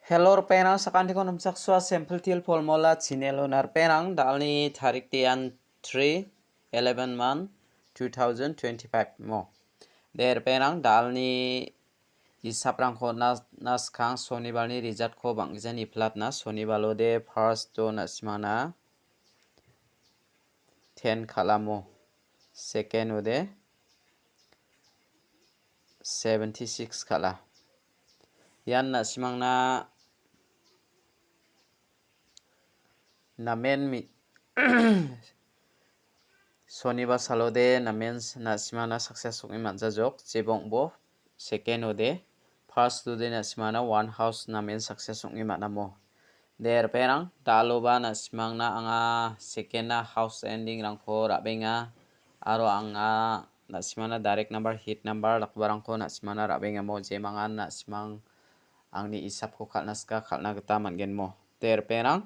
Hello penang sakan kon umsak swa sample til polmola chinelo nar penang dalni tarik tian 3 11 month 2025 mo der penang dalni isaprang ko nas khang sonibarni result ko bangjani platna sonibalo de first to nasmana 10 khalamo second ode 76 khala yan nasimangna namen mi soniba salode namen nasimana success ong manjajok jebongbo second ode first ode nasimana one house namen success ong manamo der perang daloba nasimangna anga second na house ending rangko rabenga aro anga nasimana direct number hit number lakbarangko nasimana rabenga mo jemangan nasimang angni isapko khalnaska khalna gata mangenmo der perang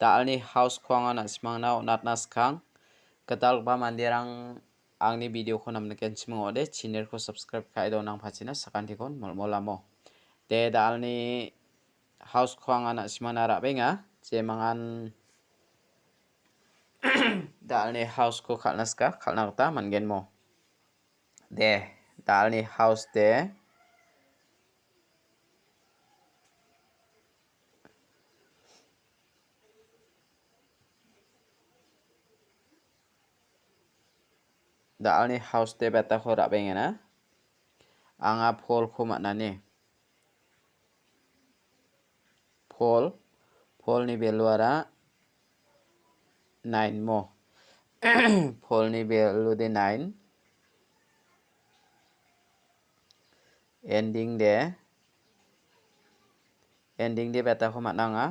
dalni house khwanga nasimangna onatnas khang ketal ba mandirang angni video ko namne ken chimode channel ko subscribe kaido nang phachina sakanti kon molmolamo de dalni house khwanga nasimana rabenga jemangan dalni house ko khalnaska khalna gata mangenmo de dalni house de dalni house de beta ko rabenga na anga phol ko manane phol ni beluara 9 mo phol ni belu de 9 ending de beta ko mananga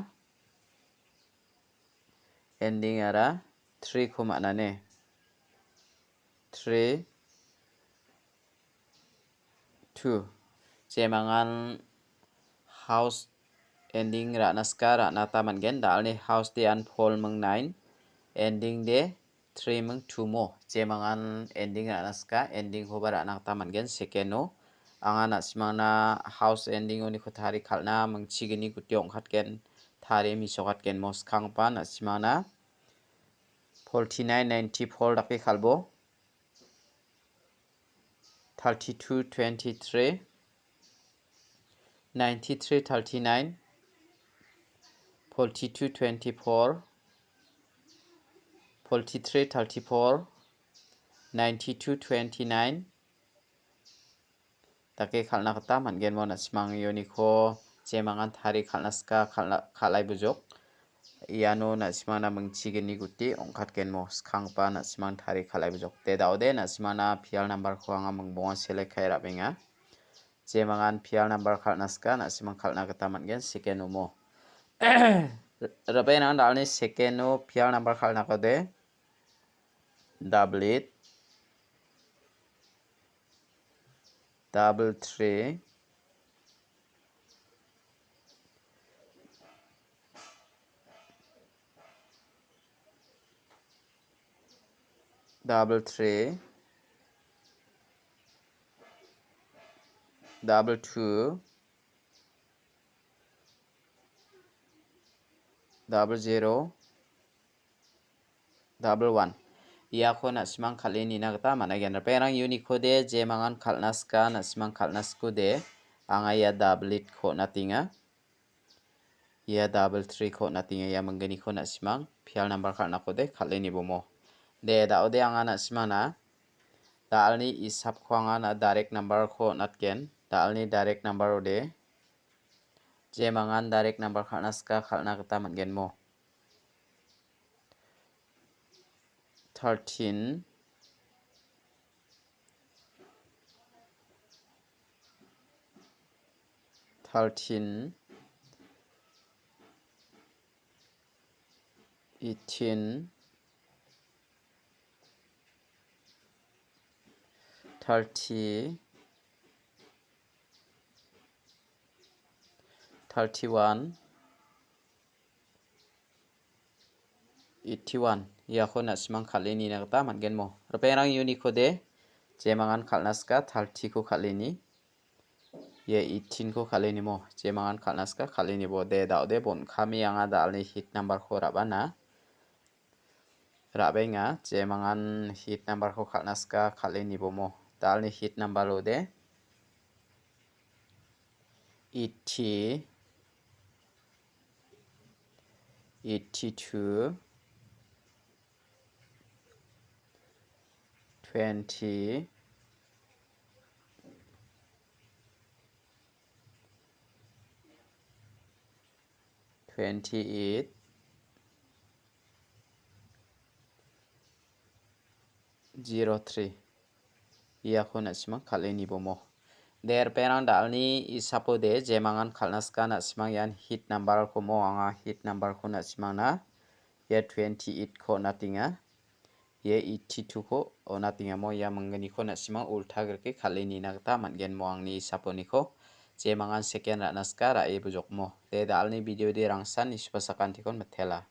ending ara 3 ko manane 3 2 jemangan house ending ra naska ra nata mangen dalni house de an phol meng 9 ending de 3 meng 2 mo jemangan ending ra naska ending ho bara nata mangen second no anga nasimana house ending oni khothari khalna meng chigini guti ongkhatken thari misokatken mos khangpa nasimana 49 94 dakhe khalbo 32 23 93 39 42 24 43 34 92 29 take khalna kata mangen mo nasimang yoni ko jemangan thari khalnaska khalai bujok iano nasimana mengchigini guti ongkhatken mo khangpa nasimang thari khalai bujok te daude nasimana pial number ko anga mengbonga select khai rabenga jemangan pial number khalnaska nasimang khalna kata mangen second mo rabena dalni second no pial number khalna kode double 8 double 3 double 3 double 2 double 0 double 1 iako nasimang khalini nagata managen perang unique kode jemangan khalnaska nasimang khalnasku de anga ya double 8 ko natinga ya double 3 ko natinga ya menggeni ko nasimang pial number khalna kode khalini bomo de daude anga nasimana dalni isap khwanga na direct number ko natken dalni direct number ode jemangan direct number khalnaska khalna gata mangen mo 13 18 30 31 81 iako nasimang khalini nagata mangen mo reperang unique kode jemangan khalnaska 30 ko khalini ye 18 ko kali ni mo je mangan khalnas ka kali ni bo de daw de bon khami anga dal ni hit number ko rabana rabe nga je mangan hit number ko khalnas ka kali ni bo mo dal ni hit number lo de 80 82 20 28 03 iya ko na simang kali ni bo mo der perang dal ni isapo de je mangan khalnas ka na simang yan hit number ko mo anga hit number ko na simang na ye 28 ko natinga ye 82 ko natinga mo ya mangani ko na simang ulta gerke kali ni nagta mangen mo ang ni isapo ni ko je mangan second ranas ka ra e bujok mo de dal ni video de rangsan ni supasakan tikon mathela